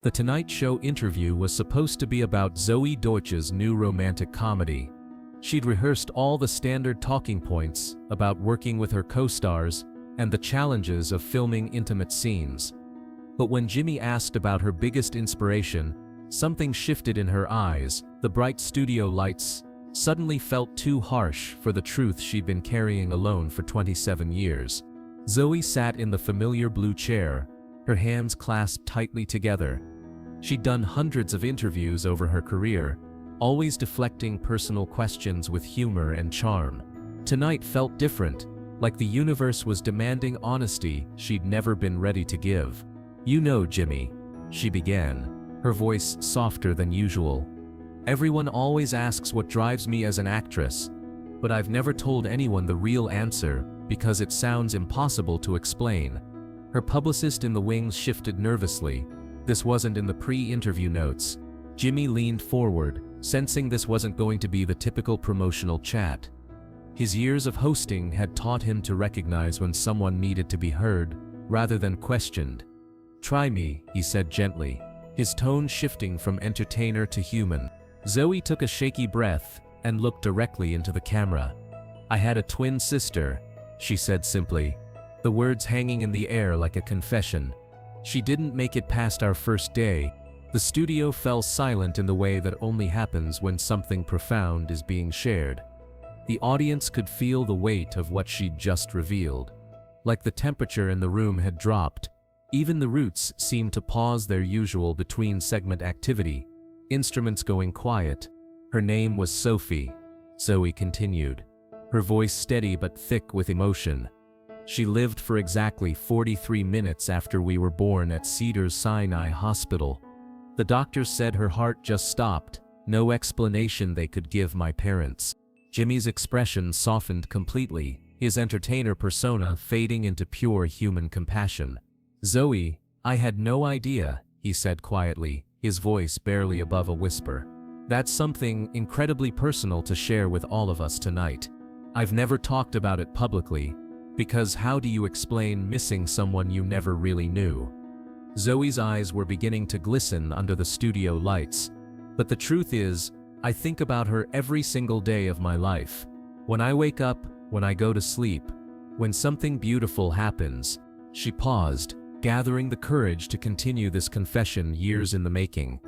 The Tonight Show interview was supposed to be about Zoey Deutch's new romantic comedy. She'd rehearsed all the standard talking points about working with her co-stars and the challenges of filming intimate scenes. But when Jimmy asked about her biggest inspiration, something shifted in her eyes. The bright studio lights suddenly felt too harsh for the truth she'd been carrying alone for 27 years. Zoey sat in the familiar blue chair, her hands clasped tightly together. She'd done hundreds of interviews over her career, always deflecting personal questions with humor and charm. Tonight felt different, like the universe was demanding honesty she'd never been ready to give. "You know, Jimmy," she began, her voice softer than usual. "Everyone always asks what drives me as an actress, but I've never told anyone the real answer because it sounds impossible to explain." Her publicist in the wings shifted nervously. This wasn't in the pre-interview notes. Jimmy leaned forward, sensing this wasn't going to be the typical promotional chat. His years of hosting had taught him to recognize when someone needed to be heard, rather than questioned. "Try me," he said gently, his tone shifting from entertainer to human. Zoey took a shaky breath and looked directly into the camera. "I had a twin sister," she said simply, the words hanging in the air like a confession. "She didn't make it past our first day." The studio fell silent in the way that only happens when something profound is being shared. The audience could feel the weight of what she'd just revealed. Like the temperature in the room had dropped, even the Roots seemed to pause their usual between-segment activity, instruments going quiet. "Her name was Sophie," Zoey continued, her voice steady but thick with emotion. "She lived for exactly 43 minutes after we were born at Cedars-Sinai Hospital. The doctors said her heart just stopped, no explanation they could give my parents." Jimmy's expression softened completely, his entertainer persona fading into pure human compassion. "Zoey, I had no idea," he said quietly, his voice barely above a whisper. "That's something incredibly personal to share with all of us tonight. I've never talked about it publicly, because how do you explain missing someone you never really knew?" Zoey's eyes were beginning to glisten under the studio lights. "But the truth is, I think about her every single day of my life. When I wake up, when I go to sleep, when something beautiful happens." She paused, gathering the courage to continue this confession years in the making.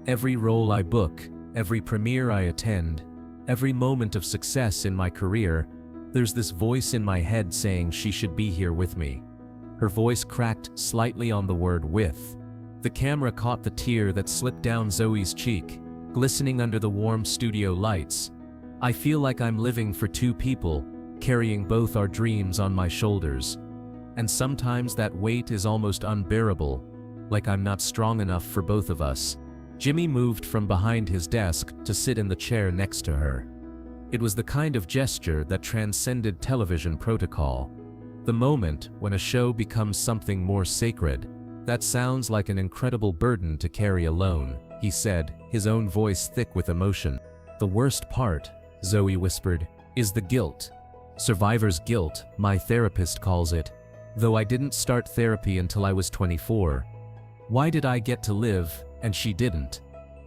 "Every role I book, every premiere I attend, every moment of success in my career, there's this voice in my head saying she should be here with me." Her voice cracked slightly on the word "with." The camera caught the tear that slipped down Zoey's cheek, glistening under the warm studio lights. "I feel like I'm living for two people, carrying both our dreams on my shoulders. And sometimes that weight is almost unbearable, like I'm not strong enough for both of us." Jimmy moved from behind his desk to sit in the chair next to her. It was the kind of gesture that transcended television protocol. The moment when a show becomes something more sacred. "That sounds like an incredible burden to carry alone," he said, his own voice thick with emotion. "The worst part," Zoey whispered, "is the guilt. Survivor's guilt, my therapist calls it. Though I didn't start therapy until I was 24. Why did I get to live, and she didn't?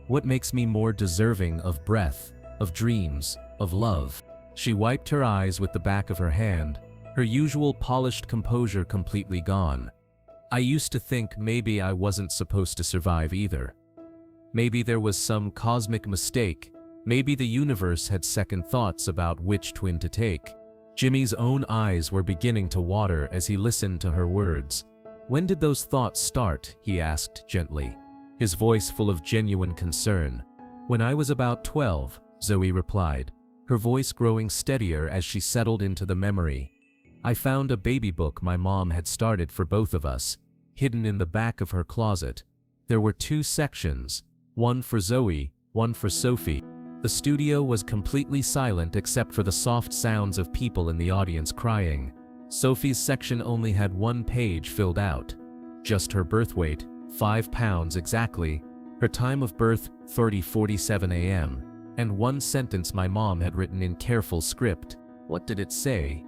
What makes me more deserving of breath, of dreams, of love?" She wiped her eyes with the back of her hand, her usual polished composure completely gone. "I used to think maybe I wasn't supposed to survive either. Maybe there was some cosmic mistake, maybe the universe had second thoughts about which twin to take." Jimmy's own eyes were beginning to water as he listened to her words. "When did those thoughts start?" he asked gently, his voice full of genuine concern. "When I was about 12, Zoey replied, her voice growing steadier as she settled into the memory. "I found a baby book my mom had started for both of us, hidden in the back of her closet. There were 2 sections, one for Zoey, one for Sophie." The studio was completely silent except for the soft sounds of people in the audience crying. Sophie's section only had 1 page filled out. Just her birth weight, 5 pounds exactly, her time of birth, 30:47 a.m., and 1 sentence my mom had written in careful script. "What did it say?"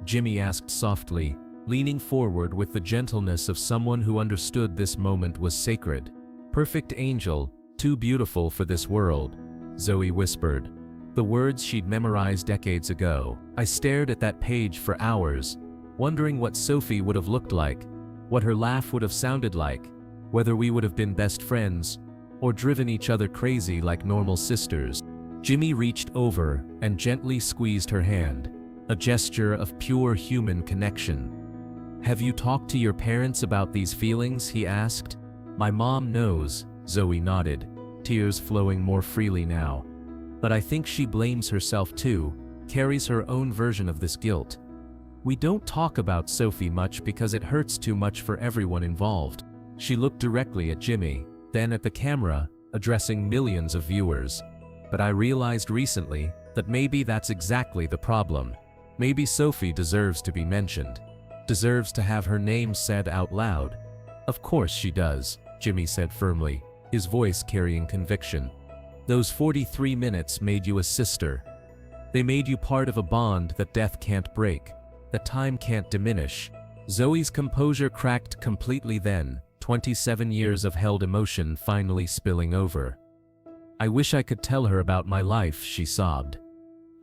Jimmy asked softly, leaning forward with the gentleness of someone who understood this moment was sacred. Perfect angel, too beautiful for this world, Zoey whispered. The words she'd memorized decades ago. I stared at that page for hours, wondering what Sophie would have looked like, what her laugh would have sounded like, whether we would have been best friends, or driven each other crazy like normal sisters. Jimmy reached over and gently squeezed her hand, a gesture of pure human connection. Have you talked to your parents about these feelings? He asked. My mom knows, Zoey nodded, tears flowing more freely now. But I think she blames herself too, carries her own version of this guilt. We don't talk about Sophie much because it hurts too much for everyone involved. She looked directly at Jimmy, then at the camera, addressing millions of viewers. But I realized recently that maybe that's exactly the problem. Maybe Sophie deserves to be mentioned. Deserves to have her name said out loud. Of course she does, Jimmy said firmly, his voice carrying conviction. Those 43 minutes made you a sister. They made you part of a bond that death can't break, that time can't diminish. Zoey's composure cracked completely then, 27 years of held emotion finally spilling over. I wish I could tell her about my life, she sobbed.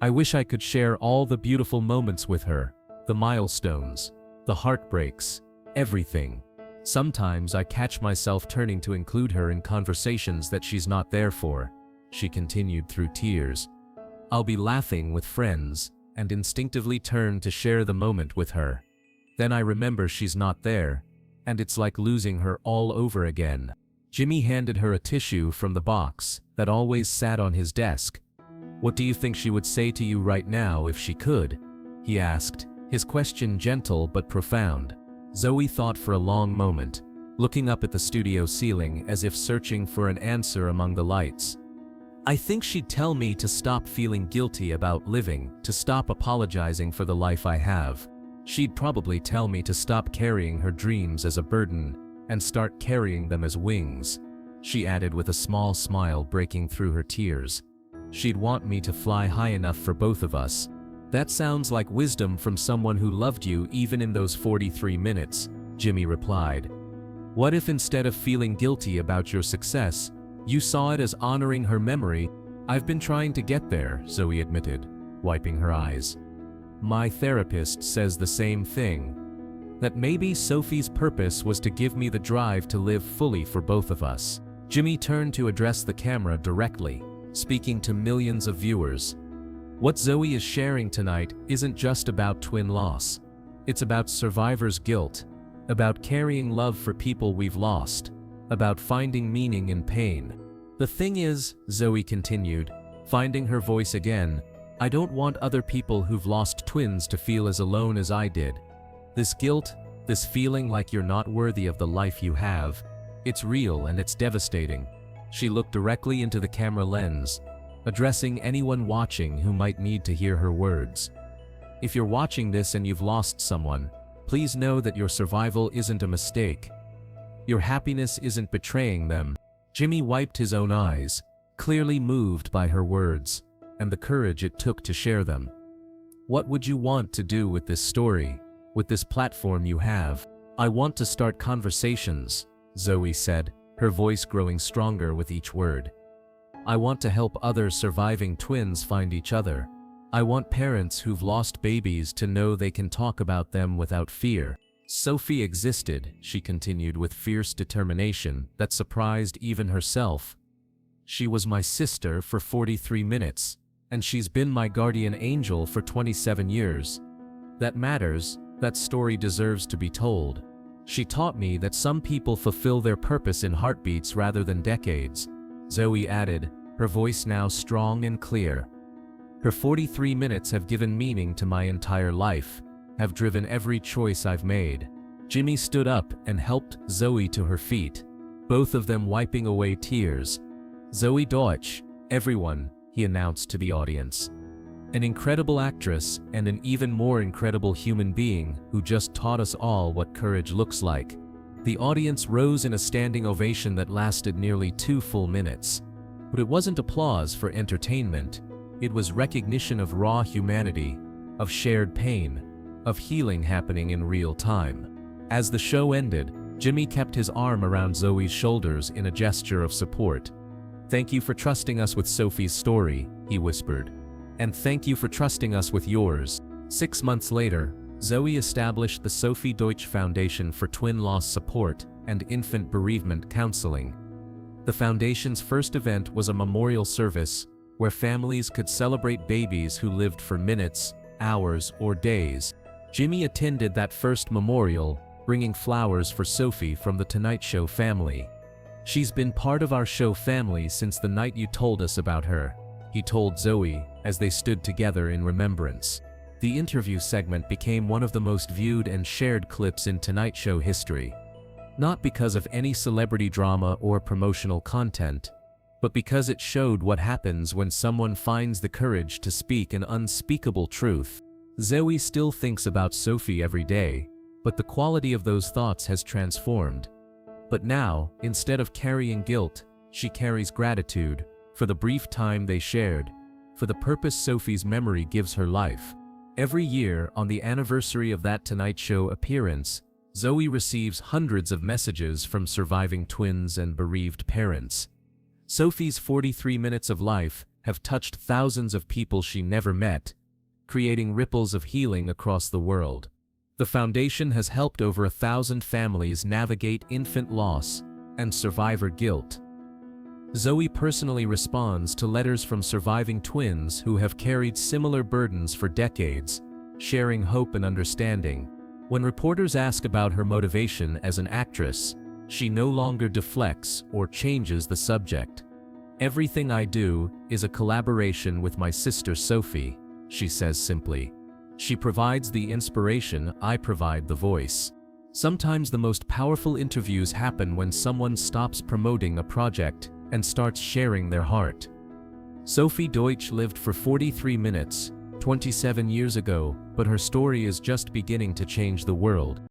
I wish I could share all the beautiful moments with her, the milestones, the heartbreaks, everything. Sometimes I catch myself turning to include her in conversations that she's not there for, she continued through tears. I'll be laughing with friends, and instinctively turn to share the moment with her. Then I remember she's not there, and it's like losing her all over again. Jimmy handed her a tissue from the box that always sat on his desk. What do you think she would say to you right now if she could? He asked, his question gentle but profound. Zoey thought for a long moment, looking up at the studio ceiling as if searching for an answer among the lights. I think she'd tell me to stop feeling guilty about living, to stop apologizing for the life I have. She'd probably tell me to stop carrying her dreams as a burden and start carrying them as wings, she added with a small smile breaking through her tears. She'd want me to fly high enough for both of us. That sounds like wisdom from someone who loved you even in those 43 minutes, Jimmy replied. What if instead of feeling guilty about your success, you saw it as honoring her memory? I've been trying to get there, Zoey admitted, wiping her eyes. My therapist says the same thing. That maybe Sophie's purpose was to give me the drive to live fully for both of us. Jimmy turned to address the camera directly, speaking to millions of viewers. What Zoey is sharing tonight isn't just about twin loss. It's about survivor's guilt, about carrying love for people we've lost, about finding meaning in pain. The thing is, Zoey continued, finding her voice again, I don't want other people who've lost twins to feel as alone as I did. This guilt, this feeling like you're not worthy of the life you have, it's real and it's devastating. She looked directly into the camera lens, addressing anyone watching who might need to hear her words. If you're watching this and you've lost someone, please know that your survival isn't a mistake. Your happiness isn't betraying them. Jimmy wiped his own eyes, clearly moved by her words, and the courage it took to share them. What would you want to do with this story, with this platform you have? I want to start conversations, Zoey said, her voice growing stronger with each word. I want to help other surviving twins find each other. I want parents who've lost babies to know they can talk about them without fear. Sophie existed, she continued with fierce determination that surprised even herself. She was my sister for 43 minutes, and she's been my guardian angel for 27 years. That matters, that story deserves to be told. She taught me that some people fulfill their purpose in heartbeats rather than decades, Zoey added, her voice now strong and clear. Her 43 minutes have given meaning to my entire life, have driven every choice I've made. Jimmy stood up and helped Zoey to her feet, both of them wiping away tears. Zoey Deutch, everyone, he announced to the audience. An incredible actress and an even more incredible human being who just taught us all what courage looks like. The audience rose in a standing ovation that lasted nearly 2 full minutes. But it wasn't applause for entertainment. It was recognition of raw humanity, of shared pain, of healing happening in real time. As the show ended, Jimmy kept his arm around Zoey's shoulders in a gesture of support. "Thank you for trusting us with Sophie's story," he whispered. "And thank you for trusting us with yours." 6 months later, Zoey established the Zoey Deutch Foundation for Twin Loss Support and Infant Bereavement Counseling. The foundation's first event was a memorial service where families could celebrate babies who lived for minutes, hours, or days. Jimmy attended that first memorial, bringing flowers for Sophie from The Tonight Show family. "She's been part of our show family since the night you told us about her," he told Zoey as they stood together in remembrance. The interview segment became one of the most viewed and shared clips in Tonight Show history. Not because of any celebrity drama or promotional content, but because it showed what happens when someone finds the courage to speak an unspeakable truth. Zoey still thinks about Sophie every day, but the quality of those thoughts has transformed. But now, instead of carrying guilt, she carries gratitude for the brief time they shared, for the purpose Sophie's memory gives her life. Every year, on the anniversary of that Tonight Show appearance, Zoey receives hundreds of messages from surviving twins and bereaved parents. Sophie's 43 minutes of life have touched thousands of people she never met, creating ripples of healing across the world. The foundation has helped over 1,000 families navigate infant loss and survivor guilt. Zoey personally responds to letters from surviving twins who have carried similar burdens for decades, sharing hope and understanding. When reporters ask about her motivation as an actress, she no longer deflects or changes the subject. "Everything I do is a collaboration with my sister Sophie," she says simply. "She provides the inspiration, I provide the voice." Sometimes the most powerful interviews happen when someone stops promoting a project and starts sharing their heart. Zoey Deutch lived for 43 minutes, 27 years ago, but her story is just beginning to change the world.